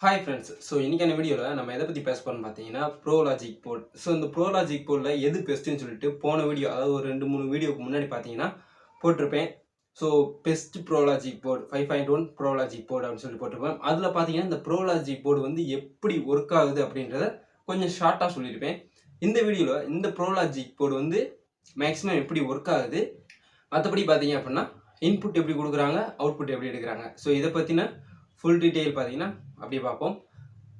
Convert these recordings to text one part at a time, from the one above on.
Hi friends. So இன்றைக்கான வீடியோவில் நம்ம எதை பற்றி பேச போகிறோம்னு பார்த்தீங்கன்னா ப்ரோலாஜிக் போர்ட். ஸோ இந்த ப்ரோலாஜிக் போர்டில் எது பெஸ்ட்டுன்னு சொல்லிட்டு போன வீடியோ, அதாவது ஒரு 2-3 வீடியோக்கு முன்னாடி பார்த்தீங்கன்னா போட்டிருப்பேன். So best Pro Logic board 5.1 Pro Logic board அப்படின்னு சொல்லி போட்டிருப்பேன். அதில் பார்த்தீங்கன்னா இந்த ப்ரோலாஜிக் போர்டு வந்து எப்படி ஒர்க் ஆகுது அப்படின்றத கொஞ்சம் ஷார்ட்டாக சொல்லியிருப்பேன். இந்த வீடியோவில் இந்த ப்ரோலாஜிக் போர்டு வந்து மேக்ஸிமம் எப்படி ஒர்க் ஆகுது, மற்றபடி பார்த்தீங்க அப்படின்னா இன்புட் எப்படி கொடுக்குறாங்க, அவுட்புட் எப்படி எடுக்கிறாங்க, ஸோ இதை பற்றின ஃபுல் டீட்டெயில் பார்த்தீங்கன்னா அப்படியே பார்ப்போம்.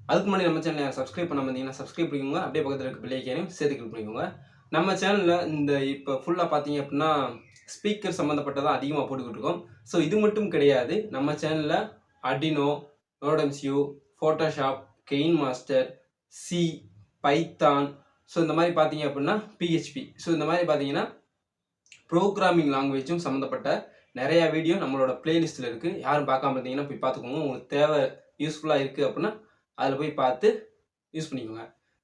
அதுக்கு முன்னாடி நம்ம சேனலை சப்ஸ்கிரைப் பண்ண வந்தீங்கன்னா சப்ஸ்கிரைப் பண்ணிக்கோங்க. அப்படியே பக்கத்தில் இருக்க பெல் ஐக்கானையும் சேர்த்து கிளிக் பண்ணிக்கோங்க. நம்ம சேனலில் இந்த இப்போ ஃபுல்லாக பார்த்தீங்க அப்படின்னா ஸ்பீக்கர் சம்மந்தப்பட்டதான் அதிகமாக போட்டுக்கிட்டு இருக்கோம். ஸோ இது மட்டும் கிடையாது, நம்ம சேனலில் Arduino, NodeMCU, Photoshop, KineMaster, C, Python, so இந்த மாதிரி பார்த்தீங்க அப்படின்னா பிஹெச்பி, ஸோ இந்த மாதிரி பார்த்தீங்கன்னா ப்ரோக்ராமிங் லாங்குவேஜும் சம்மந்தப்பட்ட நிறையா வீடியோ நம்மளோட பிளேலிஸ்ட்டில் இருக்குது. யாரும் பார்க்காம இருந்தீங்கன்னா போய் பார்த்துக்கோங்க. உங்களுக்கு தேவை யூஸ்ஃபுல்லாக இருக்குது அப்படின்னா அதில் போய் பார்த்து யூஸ் பண்ணிக்கோங்க.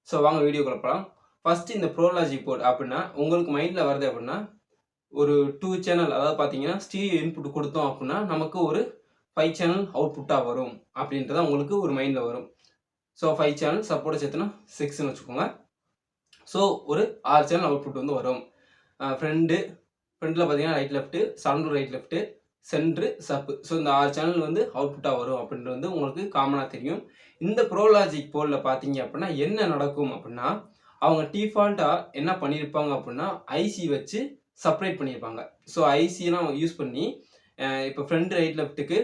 ஸோ வாங்க வீடியோக்குள்ள போகலாம். ஃபஸ்ட்டு இந்த ப்ரோலாஜிக் போர்டு அப்படின்னா உங்களுக்கு மைண்டில் வருது அப்படின்னா ஒரு 2 சேனல், அதாவது பார்த்தீங்கன்னா ஸ்டீரியோ இன்புட் கொடுத்தோம் அப்படின்னா நமக்கு ஒரு 5 சேனல் அவுட்புட்டாக வரும் அப்படின்றத உங்களுக்கு ஒரு மைண்டில் வரும். ஸோ 5 சேனல் சப்போர்ட் சேர்த்துனா 6ன்னு வச்சுக்கோங்க. ஸோ ஒரு 6 சேனல் அவுட்புட் வந்து வரும். ஃப்ரண்டில் பார்த்தீங்கன்னா right left, surround right left, centre, சப்பு, ஸோ இந்த 6 சேனல் வந்து அவுட்புட்டாக வரும் அப்படின்றது வந்து உங்களுக்கு காமனாக தெரியும். இந்த ப்ரோலாஜிக் போர்டில் பார்த்தீங்க அப்படின்னா என்ன நடக்கும் அப்படின்னா அவங்க டிஃபால்ட்டாக என்ன பண்ணியிருப்பாங்க அப்படின்னா ஐசி வச்சு செப்பரேட் பண்ணியிருப்பாங்க. ஸோ ஐசியெலாம் யூஸ் பண்ணி இப்போ ஃப்ரண்ட் ரைட் லெஃப்ட்டுக்கு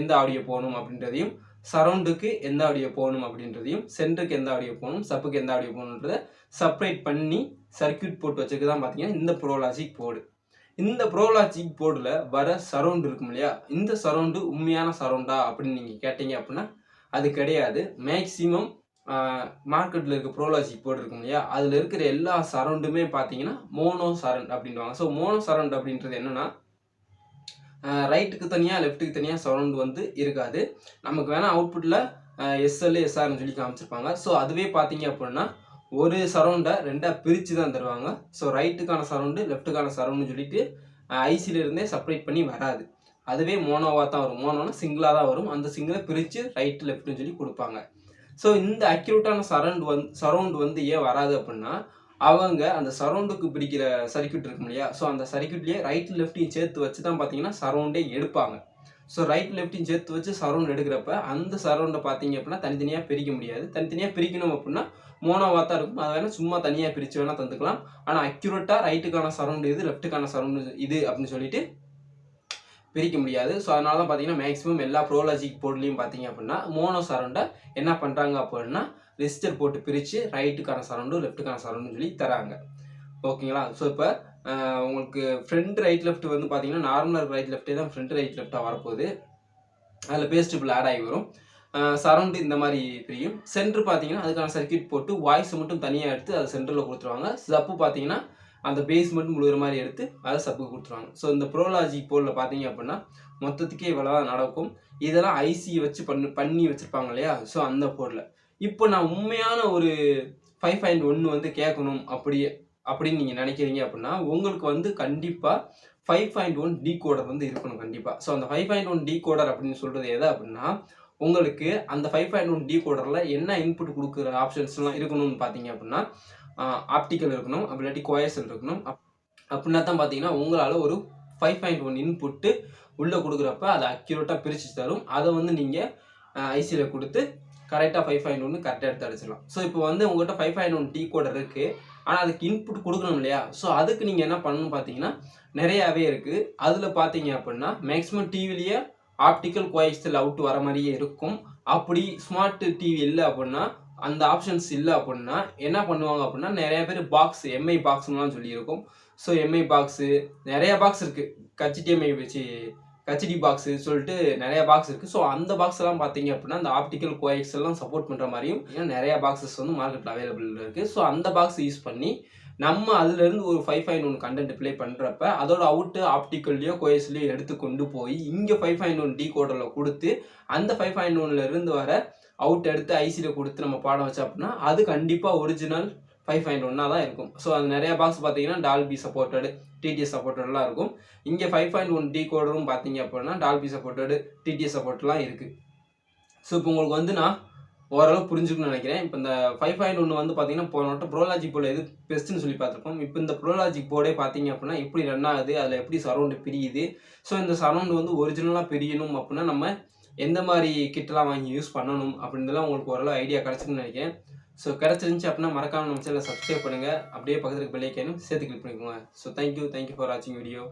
எந்த ஆடியோ போகணும் அப்படின்றதையும், சரௌண்டுக்கு எந்த ஆடியோ போகணும் அப்படின்றதையும், சென்டருக்கு எந்த ஆடியோ போகணும், சப்புக்கு எந்த ஆடியோ போகணுன்றதை செப்பரேட் பண்ணி சர்க்கியூட் போட்டு வச்சுருக்கு தான் பார்த்தீங்கன்னா இந்த ப்ரோலாஜிக் போர்டு. இந்த ப்ரோலாஜிக் போர்டில் வர சரௌண்ட் இருக்கும் இல்லையா, இந்த சரௌண்டு உண்மையான சரௌண்டா அப்படின்னு நீங்கள் கேட்டீங்க அப்படின்னா அது கிடையாது. மேக்ஸிமம் மார்க்கெட்டில் இருக்க ப்ரோலாஜிக் போர்டு இருக்கும் இல்லையா, அதில் இருக்கிற எல்லா சரௌண்டுமே பார்த்தீங்கன்னா மோனோ சரௌண்ட் அப்படின்வாங்க. ஸோ மோனோ சரௌண்ட் அப்படின்றது என்னென்னா ரைட்டுக்கு தனியாக லெஃப்ட்டுக்கு தனியாக சரௌண்ட் வந்து இருக்காது. நமக்கு வேணால் அவுட்புட்டில் எஸ்எல் எஸ்ஆர்னு சொல்லி காமிச்சிருப்பாங்க. ஸோ அதுவே பார்த்தீங்க அப்படின்னா ஒரு சரௌண்டை ரெண்டாக பிரித்து தான் தருவாங்க. ஸோ ரைட்டுக்கான சரௌண்டு, லெஃப்ட்டுக்கான சரௌண்டுன்னு சொல்லிட்டு ஐசியிலிருந்தே செப்பரேட் பண்ணி வராது. அதுவே மோனோவாக தான் வரும். மோனோனா சிங்கிளாக தான் வரும். அந்த சிங்கிளை பிரித்து ரைட்டு லெஃப்ட்டுன்னு சொல்லி கொடுப்பாங்க. ஸோ இந்த அக்யூரேட்டான சரௌண்ட் வந்து ஏன் வராது அப்படின்னா அவங்க அந்த சரௌண்டுக்கு பிரிக்கிற சர்க்கியூட் இருக்கும் இல்லையா, ஸோ அந்த சர்க்கியூட்லேயே ரைட் லெஃப்ட்டையும் சேர்த்து வச்சு தான் பார்த்தீங்கன்னா சரௌண்டே எடுப்பாங்க. ஸோ ரைட் லெஃப்ட்டையும் சேர்த்து வச்சு சரௌண்ட் எடுக்கிறப்ப அந்த சரௌண்டை பார்த்தீங்க அப்படின்னா தனித்தனியாக பிரிக்க முடியாது. தனித்தனியாக பிரிக்கணும் அப்படின்னா மோனோவாக தான் இருக்கும். அதை வேணால் சும்மா தனியாக பிரித்து வேணால் தந்துக்கலாம். ஆனால் அக்யூரேட்டாக ரைட்டுக்கான சரௌண்டு இது, லெஃப்ட்டுக்கான சரௌண்டு இது அப்படின்னு சொல்லிட்டு பிரிக்க முடியாது. ஸோ அதனால தான் பார்த்தீங்கன்னா மேக்ஸிமம் எல்லா ப்ரோலாஜிக் போர்ட்லேயும் பார்த்தீங்க அப்படின்னா மோனோ சரௌண்டை என்ன பண்ணுறாங்க அப்படின்னா ரெஜிஸ்டர் போட்டு பிரித்து ரைட்டுக்கான சரௌண்டு, லெஃப்ட்டுக்கான சரௌண்டுன்னு சொல்லி தராங்க. ஓகேங்களா. ஸோ இப்போ உங்களுக்கு ஃப்ரண்ட் ரைட் லெஃப்ட் வந்து பார்த்தீங்கன்னா நார்மலாக ரைட் லெஃப்ட்டே தான் ஃப்ரண்ட் ரைட் லெஃப்ட்டாக வரப்போகுது. அதில் பேஸ்டபிள் ஆட் ஆகி வரும். சரௌண்டு இந்த மாதிரி பிரியும். சென்ட்ரு பார்த்தீங்கன்னா அதுக்கான சர்க்கியூட் போட்டு வாய்ஸ் மட்டும் தனியாக எடுத்து அதை சென்டரில் கொடுத்துருவாங்க. சப்பு பார்த்தீங்கன்னா அந்த பேஸ் மட்டும் முழுகிற மாதிரி எடுத்து அதை சப்புக்கு கொடுத்துருவாங்க. ஸோ இந்த ப்ரோலாஜிக் போர்டில் பார்த்தீங்க அப்படின்னா மொத்தத்துக்கே இவ்வளோ தான் நடக்கும். இதெல்லாம் ஐசி வச்சு பண்ணி வச்சுருப்பாங்க இல்லையா, ஸோ அந்த போர்டில். இப்போ நான் உண்மையான ஒரு 5.1 வந்து கேட்கணும் அப்படின்னு நீங்கள் நினைக்கிறீங்க அப்படின்னா உங்களுக்கு வந்து கண்டிப்பாக 5.1 டீகோடர் வந்து இருக்கணும் கண்டிப்பாக. ஸோ அந்த 5.1 டீகோடர் அப்படின்னு சொல்கிறது எதை அப்படின்னா உங்களுக்கு அந்த 5.1 டீகோடரில் என்ன இன்புட் கொடுக்குற ஆப்ஷன்ஸ்லாம் இருக்கணும்னு பார்த்தீங்க அப்படின்னா ஆப்டிக்கல் இருக்கணும், அப்படி இல்லாட்டி கோயசல் இருக்கணும். அப்படின்னா தான் பார்த்தீங்கன்னா உங்களால் ஒரு 5.1 இன்புட்டு உள்ளே கொடுக்குறப்ப அதை அக்யூரேட்டாக பிரித்து தரும். அதை வந்து நீங்கள் ஐசியில் கொடுத்து கரெக்டாக 5.1 கரெக்டாக எடுத்து அடிச்சிடலாம். ஸோ இப்போ வந்து உங்கள்கிட்ட 5.1 டீகோடர் இருக்குது, ஆனால் அதுக்கு இன்புட் கொடுக்கணும் இல்லையா, ஸோ அதுக்கு நீங்கள் என்ன பண்ணணும்னு பார்த்தீங்கன்னா நிறையாவே இருக்குது. அதில் பார்த்தீங்க அப்படின்னா மேக்ஸிமம் டிவிலேயே ஆப்டிக்கல் கோயக்சல் அவுட் வர மாதிரியே இருக்கும். அப்படி ஸ்மார்ட் டிவி இல்லை அப்படின்னா அந்த ஆப்ஷன்ஸ் இல்லை அப்படின்னா என்ன பண்ணுவாங்க அப்படின்னா நிறைய பேர் பாக்ஸ் எம்ஐ பாக்ஸ்லாம் சொல்லியிருக்கும். ஸோ எம்ஐ பாக்ஸு நிறையா பாக்ஸ் இருக்குது, HDMI வச்சு ஹெச்டி பாக்ஸு சொல்லிட்டு நிறையா பாக்ஸ் இருக்குது. ஸோ அந்த பாக்ஸ்லாம் பார்த்தீங்க அப்படின்னா அந்த ஆப்டிக்கல் கோஎக்ஸ்லாம் சப்போர்ட் பண்ணுற மாதிரியும் நிறையா பாக்ஸஸ் வந்து மார்க்கெட்டில் அவைலபிள் இருக்குது. ஸோ அந்த பாக்ஸ் யூஸ் பண்ணி நம்ம அதுலேருந்து ஒரு 5.1 கண்டென்ட் ப்ளே பண்ணுறப்ப அதோட அவுட்டு ஆப்டிக்கல்லையோ கோஎஸ்லையோ எடுத்து கொண்டு போய் இங்கே 5.1 டீகோடரில் கொடுத்து அந்த 5.1 வர அவுட் எடுத்து ஐசியில் கொடுத்து நம்ம பாடம் வச்சோம் அப்படின்னா அது கண்டிப்பாக ஒரிஜினல் 5.1 தான் இருக்கும். ஸோ அது நிறையா பாக்ஸ் பார்த்தீங்கன்னா டால்பி சப்போர்ட்டடு, டிடிஎஸ் சப்போர்ட்டட்லாம் இருக்கும். இங்கே 5.1 டீகோடரும் பார்த்தீங்க அப்படின்னா டால்பி சப்போர்ட்டடு, டிடிஎஸ் சப்போர்ட்லாம் இருக்குது. ஸோ இப்போ உங்களுக்கு வந்து நான் ஓரளவு புரிஞ்சுக்கணும்னு நினைக்கிறேன். இப்போ இந்த 5.1 வந்து பார்த்தீங்கன்னா, போன வட்டம் ப்ரோலாஜிக் போர்டு எது பெஸ்ட்டுன்னு சொல்லி பார்த்துருப்போம். இப்போ இந்த ப்ரோலாஜிக் போர்டே பார்த்தீங்க அப்படின்னா, எப்படி ரன் ஆகுது, அதில எப்படி சரவுண்டு பிரியுது. ஸோ இந்த சரவுண்டு வந்து ஒரிஜினலா பிரியணும் அப்படின்னா, நம்ம எந்த மாரி கிட்லாம் வாங்கி யூஸ் பண்ணணும் அப்படின்றதெல்லாம் உங்களுக்கு ஓரளவு ஐடியா கிடைச்சிருக்குன்னு நினைக்கிறேன். ஸோ கிடைச்சிருந்துச்சு அப்படின்னா, மறக்காம நம்ம சேனலை சப்ஸ்கிரைப் பண்ணுங்க. அப்படியே பக்கத்துல பெல் ஐக்கானும் சேர்த்து கிளிக் பண்ணிக்கோங்க. ஸோ தேங்க் யூ ஃபார் வாட்சிங் வீடியோ.